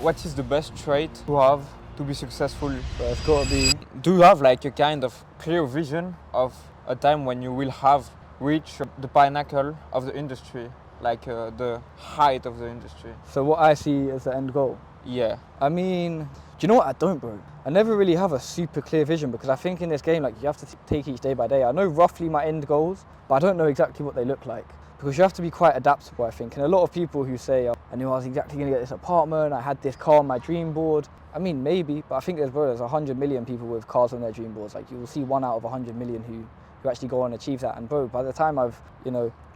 what is the best trait to have to be successful? But it's got to be. Do you have like a kind of clear vision of a time when you will have reached the pinnacle of the industry, like the height of the industry? So what I see as the end goal. Yeah. I mean, do you know what? I don't, bro. I never really have a super clear vision because I think in this game, like, you have to take each day by day. I know roughly my end goals, but I don't know exactly what they look like because you have to be quite adaptable, I think. And a lot of people who say, I knew I was exactly going to get this apartment, I had this car on my dream board. I mean, maybe, but I think there's 100 million people with cars on their dream boards. Like, you will see 1 out of 100 million who actually go on and achieve that. And bro, by the time I've,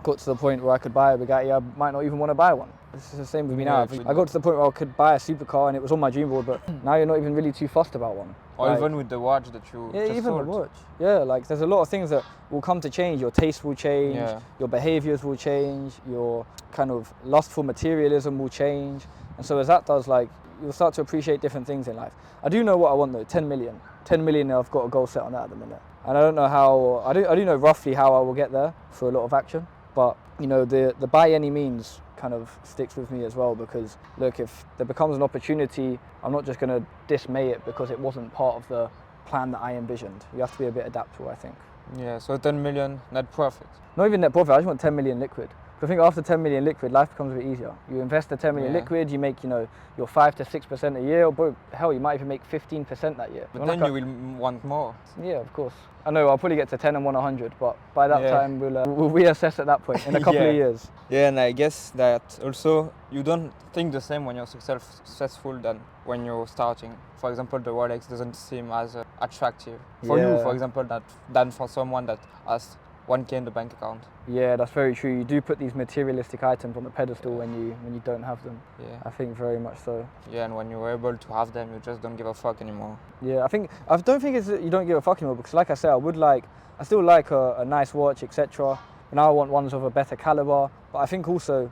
got to the point where I could buy a Bugatti, I might not even want to buy one. It's the same with me now. I got to the point where I could buy a supercar and it was on my dream board, but now you're not even really too fussed about one. Or like, even with the watch that you just even sold. the watch. Yeah, like there's a lot of things that will come to change. Your taste will change, your behaviors will change, your kind of lustful materialism will change. And so as that does, like, you'll start to appreciate different things in life. I do know what I want though, 10 million. 10 million, I've got a goal set on that at the minute. And I don't know how, I do know roughly how I will get there for a lot of action. But, the by any means kind of sticks with me as well because, look, if there becomes an opportunity, I'm not just going to dismay it because it wasn't part of the plan that I envisioned. You have to be a bit adaptable, I think. Yeah, so 10 million net profit. Not even net profit, I just want 10 million liquid. I think after 10 million liquid, life becomes a bit easier. You invest the 10 million liquid, you make, your 5 to 6% a year, or hell, you might even make 15% that year. But then you will want more. Yeah, of course. I know, I'll probably get to 10 and want 100, but by that time, we'll reassess at that point, in a couple of years. Yeah, and I guess that also, you don't think the same when you're successful than when you're starting. For example, the Rolex doesn't seem as attractive for you, for example, than for someone that has 1K in the bank account. Yeah, that's very true. You do put these materialistic items on the pedestal when you don't have them. Yeah. I think very much so. Yeah, and when you're able to have them, you just don't give a fuck anymore. Yeah, I don't think it's that you don't give a fuck anymore because, like I said, I still like a nice watch, etc. But now I want ones of a better caliber. But I think also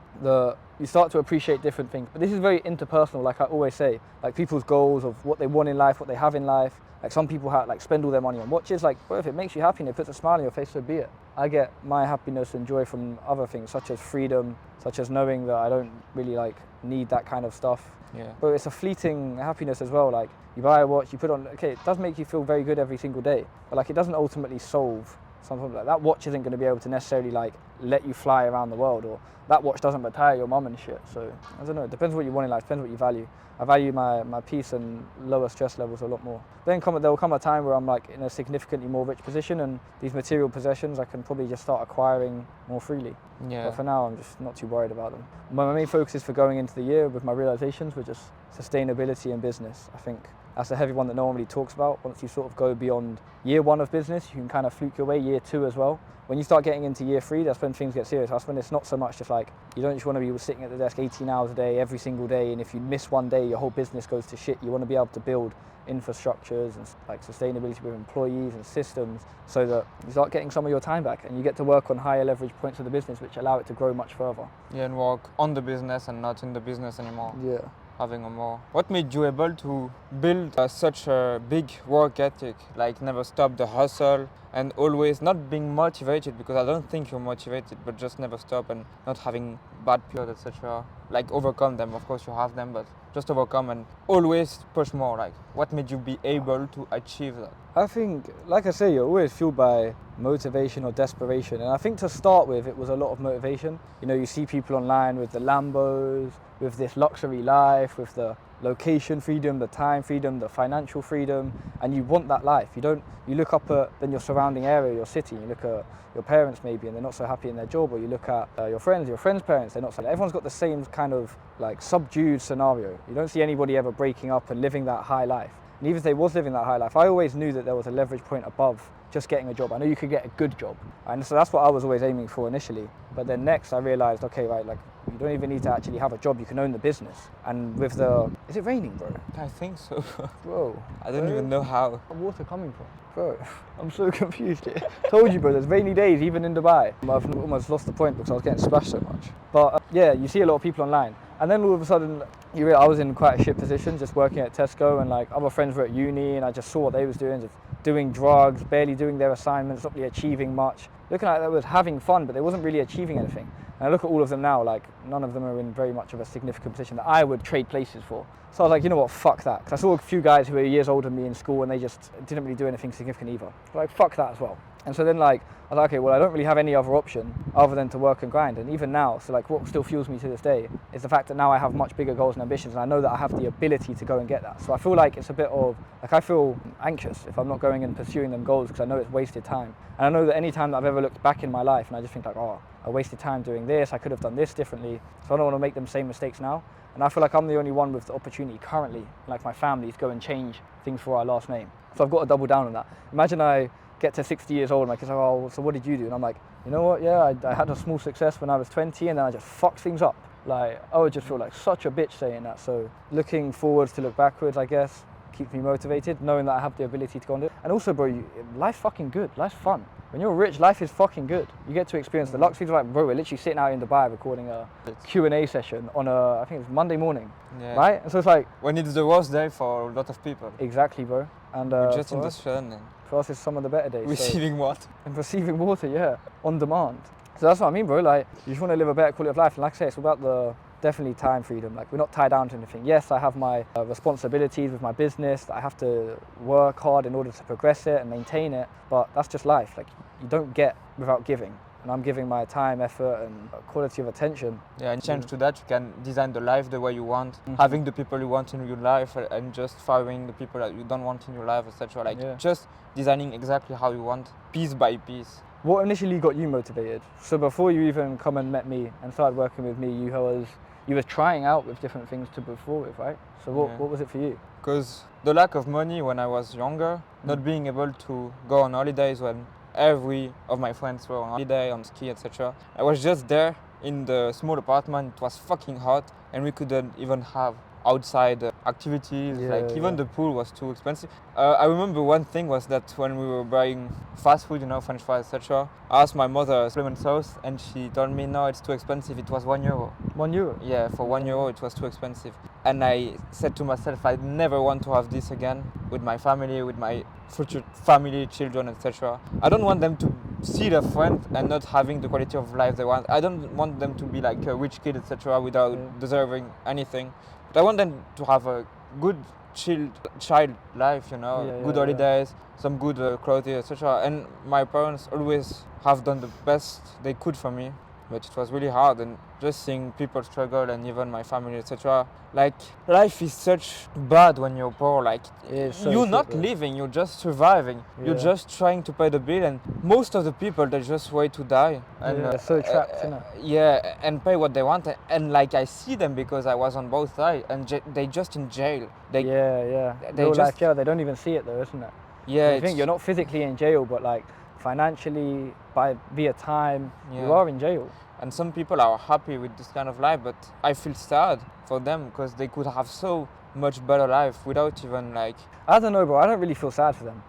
you start to appreciate different things. But this is very interpersonal, like I always say. Like people's goals of what they want in life, what they have in life. Like some people spend all their money on watches. Like, well, if it makes you happy and it puts a smile on your face, so be it. I get my happiness and joy from other things, such as freedom, such as knowing that I don't really need that kind of stuff. Yeah. But it's a fleeting happiness as well. Like you buy a watch, you put on. Okay, it does make you feel very good every single day, but it doesn't ultimately solve something like that. Watch isn't going to be able to necessarily let you fly around the world, or that watch doesn't retire your mum and shit. So I don't know. It depends what you want in life. Depends what you value. I value my peace and lower stress levels a lot more. Then there will come a time where I'm in a significantly more rich position, and these material possessions I can probably just start acquiring more freely. Yeah. But for now, I'm just not too worried about them. My main focus is for going into the year with my realizations were just sustainability and business. I think that's a heavy one that no one really talks about. Once you sort of go beyond year 1 of business, you can kind of fluke your way, year 2 as well. When you start getting into year 3, that's when things get serious. That's when it's not so much just you don't just want to be sitting at the desk 18 hours a day, every single day, and if you miss one day, your whole business goes to shit. You want to be able to build infrastructures and sustainability with employees and systems so that you start getting some of your time back and you get to work on higher leverage points of the business which allow it to grow much further. Yeah, and work on the business and not in the business anymore. Yeah. Having a more. What made you able to build such a big work ethic, never stop the hustle and always not being motivated, because I don't think you're motivated, but just never stop and not having bad periods, etc. Overcome them, of course you have them, but just overcome and always push more. What made you be able to achieve that? I think, like I say, you're always fueled by motivation or desperation, and I think to start with it was a lot of motivation. You see people online with the Lambos, with this luxury life, with the location freedom, the time freedom, the financial freedom, and you want that life. You look up at then your surrounding area, your city, you look at your parents maybe and they're not so happy in their job, or you look at your friends' parents, they're not so. Everyone's got the same kind of subdued scenario. You don't see anybody ever breaking up and living that high life. And even if they was living that high life, I always knew that there was a leverage point above just getting a job. I know you could get a good job. And so that's what I was always aiming for initially. But then next I realized, okay, you don't even need to actually have a job, you can own the business. And with is it raining, bro? I think so. Bro. I don't even know how. Where's the water coming from? Bro, I'm so confused here. Told you, bro, there's rainy days even in Dubai. I've almost lost the point because I was getting splashed so much. But yeah, you see a lot of people online. And then all of a sudden, I was in quite a shit position, just working at Tesco, and other friends were at uni, and I just saw what they was doing, just doing drugs, barely doing their assignments, not really achieving much. Looking like they was having fun, but they wasn't really achieving anything. And I look at all of them now, like none of them are in very much of a significant position that I would trade places for. So I was like, you know what, fuck that. Because I saw a few guys who were years older than me in school and they just didn't really do anything significant either. Like, fuck that as well. And so then like, I was like, okay, well I don't really have any other option other than to work and grind. And even now, so like what still fuels me to this day is the fact that now I have much bigger goals and ambitions and I know that I have the ability to go and get that. So I feel like it's a bit of, like I feel anxious if I'm not going and pursuing them goals because I know it's wasted time. And I know that any time that I've ever looked back in my life and I just think like, oh, I wasted time doing this, I could have done this differently. So I don't want to make them same mistakes now. And I feel like I'm the only one with the opportunity currently, like my family, to go and change things for our last name. So I've got to double down on that. Imagine I get to 60 years old and my kids are like, oh, so what did you do? And I'm like, you know what, yeah, I had a small success when I was 20 and then I just fucked things up. Like, I would just feel like such a bitch saying that. So looking forwards to look backwards, I guess, keeps me motivated, knowing that I have the ability to go and do it. And also, bro, life's fucking good, life's fun. When you're rich, life is fucking good. You get to experience the luxuries. Like, bro, we're literally sitting out in Dubai recording a Q&A session on I think it's Monday morning, right? And so it's like... When it's the worst day for a lot of people. Exactly, bro. And we're just in the sun. And for us, it's some of the better days. receiving water. And receiving water, yeah, on demand. So that's what I mean, bro. Like, you just want to live a better quality of life. And like I say, it's about the definitely time freedom. Like, we're not tied down to anything. Yes, I have my responsibilities with my business. I have to work hard in order to progress it and maintain it. But that's just life. Like, you don't get without giving. And I'm giving my time, effort, and quality of attention. Yeah, and change to that, you can design the life the way you want, having the people you want in your life, and just firing the people that you don't want in your life, etc. Like, just designing exactly how you want, piece by piece. What initially got you motivated? So before you even come and met me and started working with me, you was trying out with different things to move forward with, right? So what was it for you? Because the lack of money when I was younger, not being able to go on holidays when every of my friends were on holiday, on ski, etc. I was just there in the small apartment. It was fucking hot and we couldn't even have outside activities, even the pool was too expensive. I remember one thing was that when we were buying fast food, you know, French fries, etc., I asked my mother lemon sauce and she told me no, it's too expensive. It was €1. €1? Yeah, for €1 it was too expensive. And I said to myself, I never want to have this again with my family, with my future family, children, etc. I don't want them to see their friend and not having the quality of life they want. I don't want them to be like a rich kid, etc., without deserving anything. But I want them to have a good, chilled child life, you know, good holidays, some good clothes, etc. And my parents always have done the best they could for me. But it was really hard, and just seeing people struggle, and even my family, etc. Like, life is such bad when you're poor. Like, you're not living, you're just surviving. You're just trying to pay the bill, and most of the people, they just wait to die. And they're so trapped, you know. Yeah, and pay what they want. And like, I see them because I was on both sides, and they just in jail. They Real life jail. They don't even see it though, isn't it? Yeah, I think you're not physically in jail, but like financially, via time, you are in jail. And some people are happy with this kind of life, but I feel sad for them because they could have so much better life without even like... I don't know, bro. I don't really feel sad for them.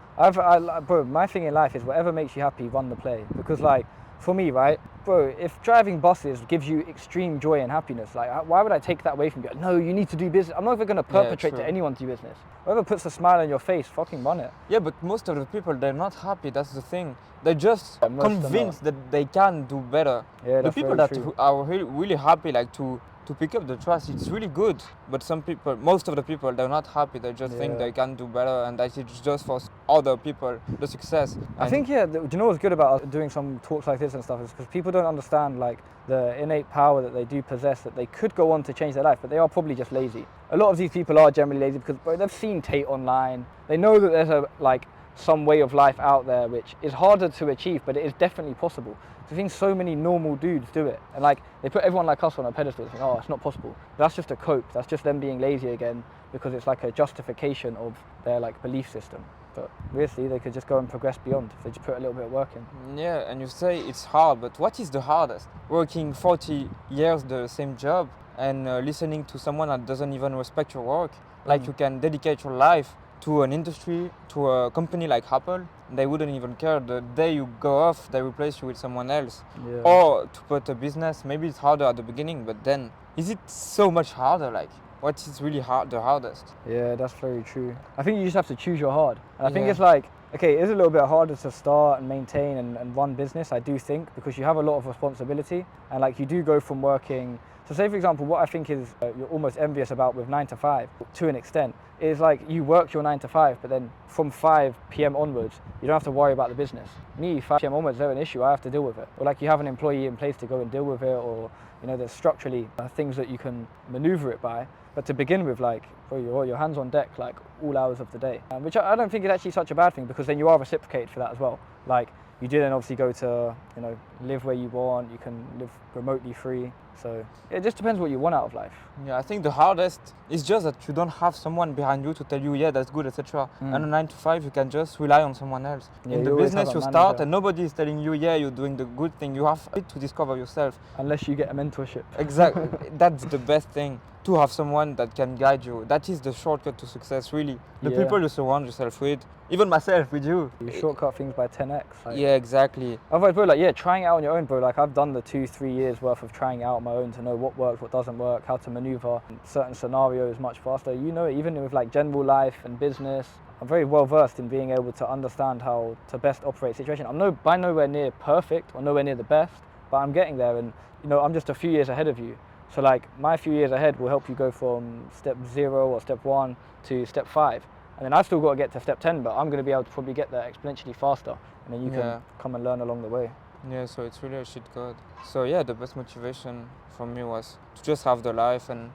Bro, my thing in life is whatever makes you happy, run the play. Because like, for me, right, bro, if driving buses gives you extreme joy and happiness, like, why would I take that away from you? No, you need to do business. I'm not even going to perpetrate to anyone to do business. Whoever puts a smile on your face, fucking run it. Yeah, but most of the people, they're not happy. That's the thing. They're just convinced that they can do better. Yeah, the people that are really happy, like to pick up the trust, it's really good. But some people, most of the people, they're not happy. They just think they can do better, and that it's just for other people, the success. I think, do you know what's good about doing some talks like this and stuff is because people don't understand like the innate power that they do possess, that they could go on to change their life, but they are probably just lazy. A lot of these people are generally lazy because, bro, they've seen Tate online. They know that there's some way of life out there which is harder to achieve, but it is definitely possible. I've seen so many normal dudes do it, and like they put everyone like us on a pedestal and think, oh, it's not possible. But that's just a cope. That's just them being lazy again because it's like a justification of their like belief system. But obviously they could just go and progress beyond if they just put a little bit of work in. Yeah, and you say it's hard, but what is the hardest? Working 40 years the same job and listening to someone that doesn't even respect your work. Like you can dedicate your life to an industry, to a company like Apple, they wouldn't even care. The day you go off, they replace you with someone else. Yeah. Or to put a business, maybe it's harder at the beginning, but then is it so much harder? Like, what is really the hardest? Yeah, that's very true. I think you just have to choose your hard. And I think it's like, Okay, it is a little bit harder to start and maintain and run business, I do think, because you have a lot of responsibility and like you do go from working. So say for example, what I think is you're almost envious about with 9 to 5 to an extent is like you work your 9 to 5, but then from 5 p.m. onwards, you don't have to worry about the business. Me, 5 p.m. onwards, there's an issue, I have to deal with it. Or like you have an employee in place to go and deal with it, or you know, there's structurally things that you can maneuver it by. But to begin with, like, bro, your hands on deck, like, all hours of the day. Which I don't think is actually such a bad thing, because then you are reciprocated for that as well. Like, you do then obviously go to, you know, live where you want, you can live remotely free. So it just depends what you want out of life. Yeah, I think the hardest is just that you don't have someone behind you to tell you, yeah, that's good, etc. And a 9 to 5, you can just rely on someone else. Yeah, In you the always business, have a you start manager. and nobody is telling you, yeah, you're doing the good thing. You have to discover yourself. Unless you get a mentorship. Exactly. That's the best thing, to have someone that can guide you. That is the shortcut to success, really. The Yeah. people you surround yourself with, even myself, with you. You shortcut things by 10x. Like, Yeah, exactly. otherwise, bro, like, yeah, trying it out on your own, bro. Like, I've done the 2-3 years worth of trying it out on my own to know what works, what doesn't work, how to maneuver certain scenarios much faster. You know, even with like general life and business, I'm very well versed in being able to understand how to best operate situation. I'm by nowhere near perfect or nowhere near the best, but I'm getting there, and you know, I'm just a few years ahead of you. So like my few years ahead will help you go from step 0 or step 1 to step 5. And then I've still got to get to step 10, but I'm going to be able to probably get there exponentially faster. And then you can come and learn along the way. Yeah, so it's really a shit code. So yeah, the best motivation for me was to just have the life and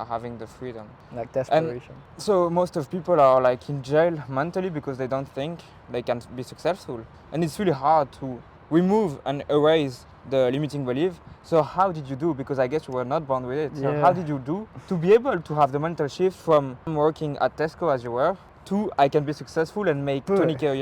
having the freedom. Like desperation. So most of people are like in jail mentally because they don't think they can be successful. And it's really hard to remove and erase the limiting belief. So how did you do? Because I guess you were not born with it. So how did you do to be able to have the mental shift from working at Tesco as you were to I can be successful and make 20k a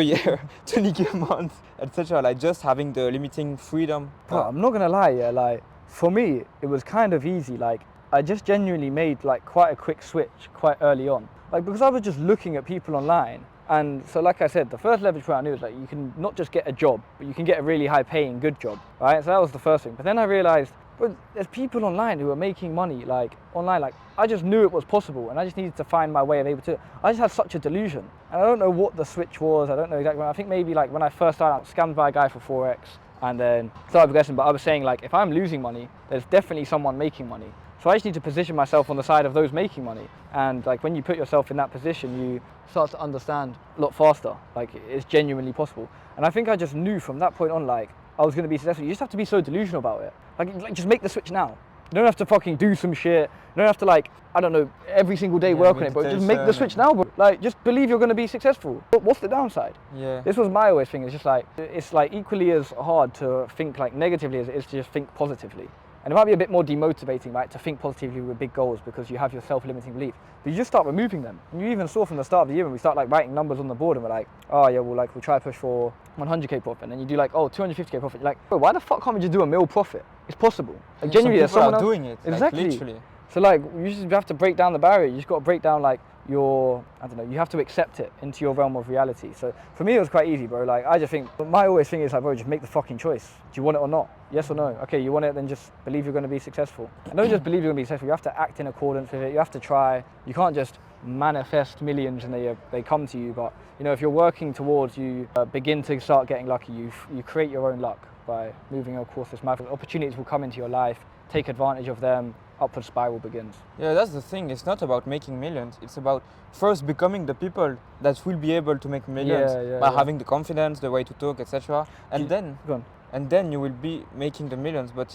year, 20k a month, etc. Like just having the limiting freedom. But I'm not gonna lie, yeah, like for me it was kind of easy. Like I just genuinely made like quite a quick switch quite early on. Like because I was just looking at people online. And so like I said, the first leverage point I knew was like you can not just get a job, but you can get a really high paying good job, right? So that was the first thing. But then I realized, but there's people online who are making money like online. Like I just knew it was possible and I just needed to find my way of able to. I just had such a delusion. And I don't know what the switch was. I don't know exactly. I think maybe like when I first started out, scammed by a guy for 4x and then started progressing. But I was saying like, if I'm losing money, there's definitely someone making money. So I just need to position myself on the side of those making money. And like when you put yourself in that position, you start to understand a lot faster. Like it's genuinely possible. And I think I just knew from that point on, like I was going to be successful. You just have to be so delusional about it. Like just make the switch now. You don't have to fucking do some shit. You don't have to like, I don't know, every single day work on it, but just make the switch now, bro. Like just believe you're going to be successful. But what's the downside? Yeah. This was my always thing. It's like equally as hard to think like negatively as it is to just think positively. And it might be a bit more demotivating, right, to think positively with big goals because you have your self-limiting belief. But you just start removing them. And you even saw from the start of the year when we start like writing numbers on the board and we're like, oh yeah, we'll try to push for 100k profit. And then you do like, oh, 250k profit. You're like, bro, why the fuck can't we just do a mil profit? It's possible. Like genuinely, there's someone else doing it. Exactly. Like, literally. So like, you just have to break down the barrier. You just got to break down like I don't know, you have to accept it into your realm of reality. So for me, it was quite easy, bro. Like, I just think, my always thing is like, bro, just make the fucking choice. Do you want it or not? Yes or no? Okay, you want it, then just believe you're going to be successful. And don't just believe you're going to be successful, you have to act in accordance with it. You have to try. You can't just manifest millions and they come to you. But, you know, if you're working towards, you begin to start getting lucky, you create your own luck by moving across this map. Opportunities will come into your life, take advantage of them, upward spiral begins. Yeah, that's the thing. It's not about making millions. It's about first becoming the people that will be able to make millions by having the confidence, the way to talk, etc. And then you will be making the millions. But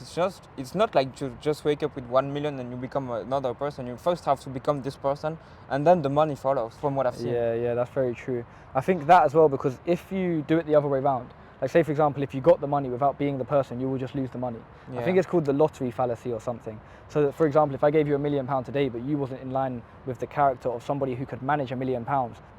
it's not like you just wake up with 1 million and you become another person. You first have to become this person, and then the money follows. From what I've seen. Yeah, that's very true. I think that as well, because if you do it the other way around, like say for example, if you got the money without being the person, you will just lose the money. Yeah. I think it's called the lottery fallacy or something. So that, for example, if I gave you £1 million today, but you wasn't in line with the character of somebody who could manage £1 million,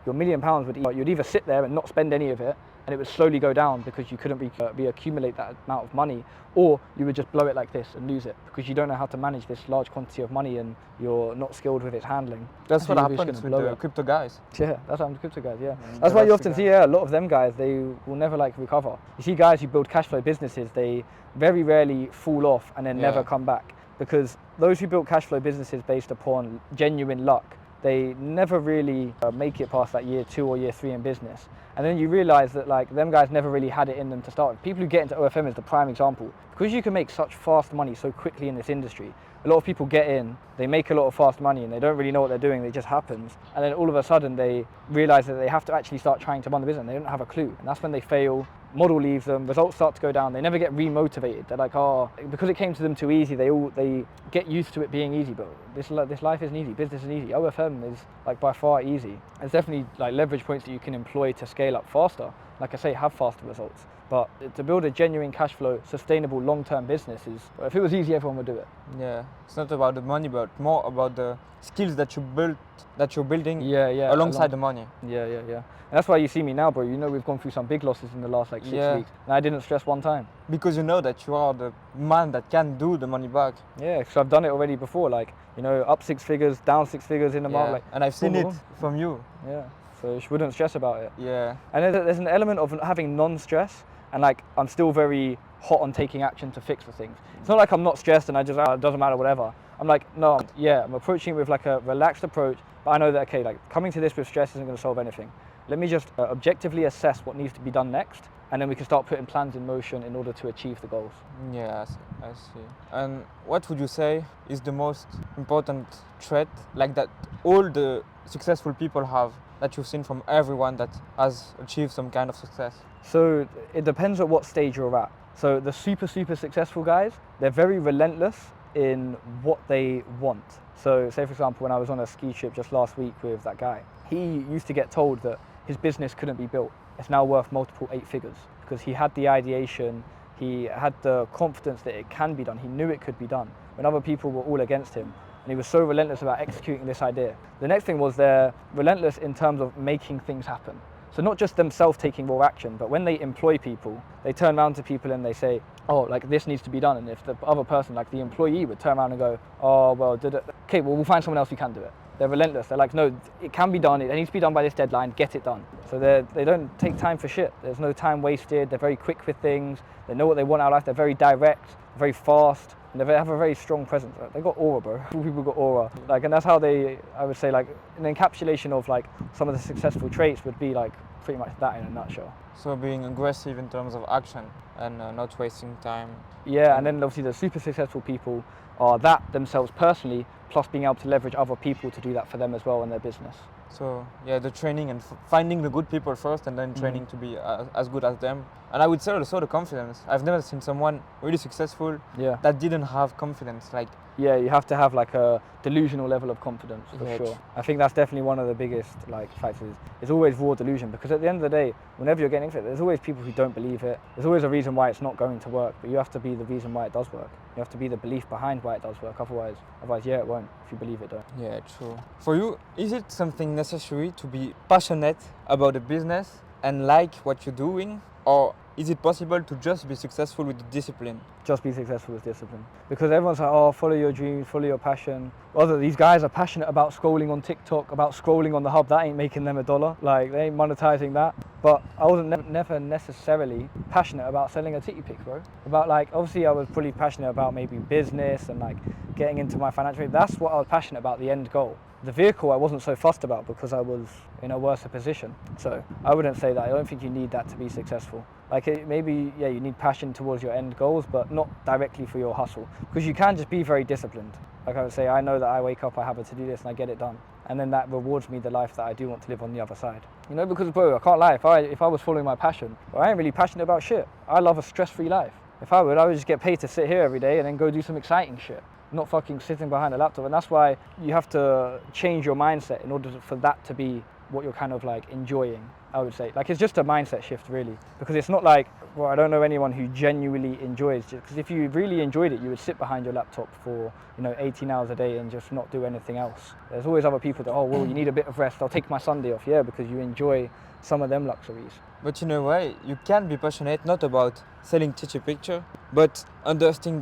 your £1 million you'd either sit there and not spend any of it, and it would slowly go down because you couldn't accumulate that amount of money, or you would just blow it like this and lose it because you don't know how to manage this large quantity of money and you're not skilled with its handling. That's what happens with the crypto guys. Yeah, that's what happens with crypto guys, yeah. That's why you often see a lot of them guys, they will never like recover. You see guys who build cash flow businesses, they very rarely fall off and then never come back, because those who built cash flow businesses based upon genuine luck, they never really make it past that year 2 or year 3 in business. And then you realize that like them guys never really had it in them to start with. People who get into OFM is the prime example. Because you can make such fast money so quickly in this industry, a lot of people get in, they make a lot of fast money and they don't really know what they're doing, it just happens. And then all of a sudden they realize that they have to actually start trying to run the business and they don't have a clue. And that's when they fail, model leaves them, results start to go down, they never get re-motivated. They're like, oh, because it came to them too easy, they get used to it being easy, but this life isn't easy, business isn't easy. OFM is like by far easy. There's definitely like leverage points that you can employ to scale up faster. Like I say, have faster results. But to build a genuine cash flow, sustainable long-term business is, if it was easy, everyone would do it. Yeah, it's not about the money, but more about the skills that you're building Yeah. alongside the money. Yeah. And that's why you see me now, bro. You know we've gone through some big losses in the last like 6 weeks. And I didn't stress one time. Because you know that you are the man that can do the money back. Yeah, because I've done it already before. Like, you know, up 6 figures, down 6 figures in the market. Like, and I've seen boom, it from you. Yeah, so you wouldn't stress about it. Yeah. And there's an element of having non-stress, and like I'm still very hot on taking action to fix the things. It's not like I'm not stressed and I just, it doesn't matter, whatever. I'm like, no, I'm approaching it with like a relaxed approach, but I know that, okay, like coming to this with stress isn't going to solve anything. Let me just objectively assess what needs to be done next, and then we can start putting plans in motion in order to achieve the goals. Yeah, I see. And what would you say is the most important trait, like that all the successful people have, that you've seen from everyone that has achieved some kind of success? So it depends at what stage you're at. So the super successful guys, they're very relentless in what they want. So say for example, when I was on a ski trip just last week with that guy, he used to get told that his business couldn't be built. It's now worth multiple 8 figures because he had the ideation, he had the confidence that it can be done, he knew it could be done when other people were all against him. And he was so relentless about executing this idea. The next thing was they're relentless in terms of making things happen. So not just themselves taking raw action, but when they employ people, they turn around to people and they say, oh, like this needs to be done. And if the other person, like the employee, would turn around and go, oh, well, okay, well, we'll find someone else who can do it. They're relentless. They're like, no, it can be done. It needs to be done by this deadline. Get it done. So they don't take time for shit. There's no time wasted. They're very quick with things. They know what they want out of life. They're very direct, very fast. And they have a very strong presence. They got aura, bro. People got aura. Like, and that's how I would say, like, an encapsulation of like some of the successful traits would be like pretty much that in a nutshell. So being aggressive in terms of action and not wasting time. Yeah, and then obviously the super successful people are that themselves personally, plus being able to leverage other people to do that for them as well in their business. So yeah, the training and finding the good people first, and then training to be as good as them. And I would say also the confidence. I've never seen someone really successful that didn't have confidence. Like, yeah, you have to have like a delusional level of confidence for sure. I think that's definitely one of the biggest like factors. It's always raw delusion, because at the end of the day, whenever you're getting into it, there's always people who don't believe it. There's always a reason why it's not going to work, but you have to be the reason why it does work. You have to be the belief behind why it does work. Otherwise, yeah, it won't. If you believe it, don't. Yeah, true. For you, is it something necessary to be passionate about a business and like what you're doing, or is it possible to just be successful with discipline? Just be successful with discipline. Because everyone's like, oh, follow your dreams, follow your passion. Well, these guys are passionate about scrolling on TikTok, about scrolling on the hub. That ain't making them $1. Like, they ain't monetizing that. But I wasn't never necessarily passionate about selling a titty pic, bro. About like, obviously I was pretty passionate about maybe business and like getting into my financial. That's what I was passionate about, the end goal. The vehicle I wasn't so fussed about because I was in a worse position. So I wouldn't say that. I don't think you need that to be successful. Like maybe, yeah, you need passion towards your end goals, but not directly for your hustle. Because you can just be very disciplined. Like I would say, I know that I wake up, I have a to-do list and I get it done. And then that rewards me the life that I do want to live on the other side. You know, because bro, I can't lie, if I was following my passion, well, I ain't really passionate about shit. I love a stress-free life. If I would just get paid to sit here every day and then go do some exciting shit. Not fucking sitting behind a laptop. And that's why you have to change your mindset in order for that to be what you're kind of like enjoying, I would say. Like, it's just a mindset shift, really. Because it's not like, well, I don't know anyone who genuinely enjoys it. Because if you really enjoyed it, you would sit behind your laptop for, 18 hours a day and just not do anything else. There's always other people that, oh, well, you need a bit of rest. I'll take my Sunday off. Yeah, because you enjoy some of them luxuries. But in a way, you can be passionate not about selling titty picture, but understanding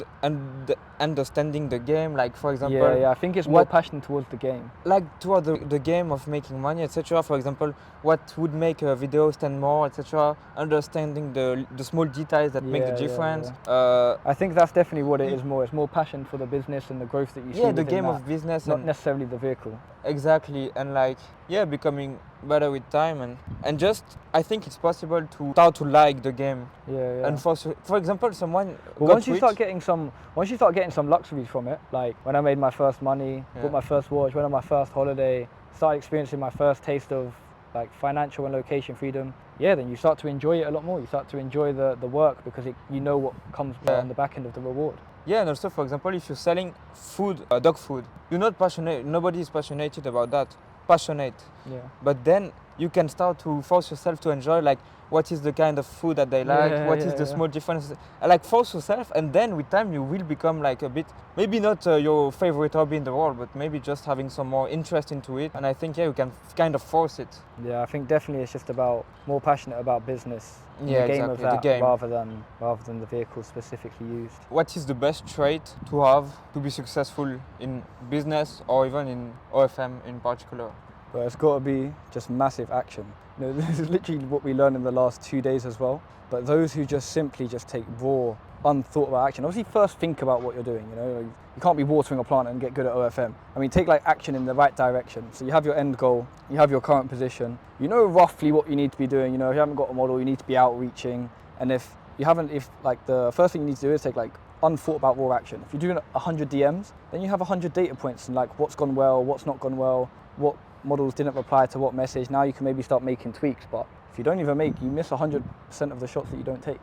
the game. Like, for example, yeah, I think it's more passion towards the game. Like toward the game of making money, etc. etc. For example, what would make a video stand more, etc. Understanding the small details that make the difference. I think that's definitely what it is more. It's more passion for the business and the growth that you see Yeah, within the game that, of business, not and necessarily the vehicle. exactly, and like, yeah, becoming better with time, and just I think it's possible to start to like the game. Yeah. And for example, someone But got once you start rich. getting some luxuries from it, like when I made my first money, Yeah. bought my first watch, went on my first holiday, started experiencing my first taste of like financial and location freedom, yeah, then you start to enjoy it a lot more. You start to enjoy the work because you know what comes on the back end of the reward. Yeah, and also, for example, if you're selling food, dog food, you're not passionate. Nobody is passionate about that. Passionate. Yeah. But then you can start to force yourself to enjoy, like, what is the kind of food that they like, what is the small difference. Like, force yourself, and then with time you will become like a bit, maybe not your favorite hobby in the world, but maybe just having some more interest into it. And I think, yeah, you can kind of force it. Yeah, I think definitely it's just about more passionate about business. Yeah, the game exactly, of that, the game. rather than the vehicle specifically used. What is the best trait to have to be successful in business or even in OFM in particular? But it's got to be just massive action. You know, this is literally what we learned in the last 2 days as well. But those who just simply just take raw, unthought about action. Obviously, first think about what you're doing. You know, you can't be watering a plant and get good at OFM. I mean, take like action in the right direction. So you have your end goal, you have your current position. You know roughly what you need to be doing. You know, if you haven't got a model, you need to be outreaching. And if like the first thing you need to do is take like unthought about raw action. If you're doing 100 DMs, then you have 100 data points and like what's gone well, what's not gone well, what models didn't reply to what message. Now you can maybe start making tweaks, but if you don't even you miss 100% of the shots that you don't take.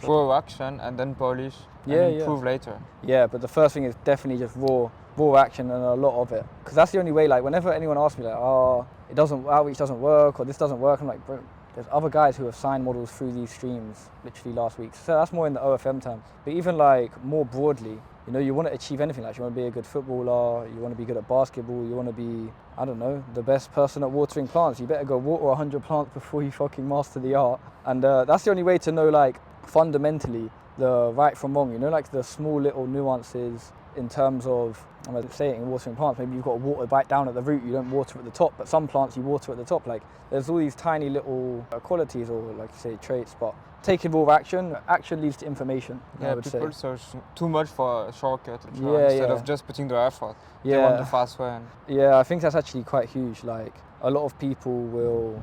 Raw action and then polish and improve later. Yeah, but the first thing is definitely just raw action and a lot of it. Because that's the only way, like whenever anyone asks me like, outreach doesn't work or this doesn't work, I'm like, bro, there's other guys who have signed models through these streams literally last week. So that's more in the OFM terms. But even like more broadly, you know, you want to achieve anything. Like you want to be a good footballer, you want to be good at basketball, you want to be, I don't know, the best person at watering plants. You better go water 100 plants before you fucking master the art. And that's the only way to know like fundamentally the right from wrong. You know, like the small little nuances in terms of, I'm going to say it in watering plants, maybe you've got to water right down at the root, you don't water at the top, but some plants you water at the top. Like there's all these tiny little qualities or like you say traits, but taking raw action leads to information. Yeah, I would people say. search too much for a shortcut instead of just putting the effort. They want the fast way. Yeah, I think that's actually quite huge. Like a lot of people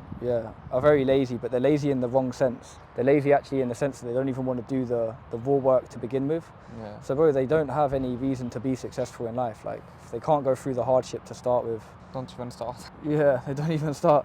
are very lazy, but they're lazy in the wrong sense. They're lazy actually in the sense that they don't even want to do the raw work to begin with. Yeah. So bro, they don't have any reason to be successful in life. Like if they can't go through the hardship to start with. Don't even start. Yeah, they don't even start.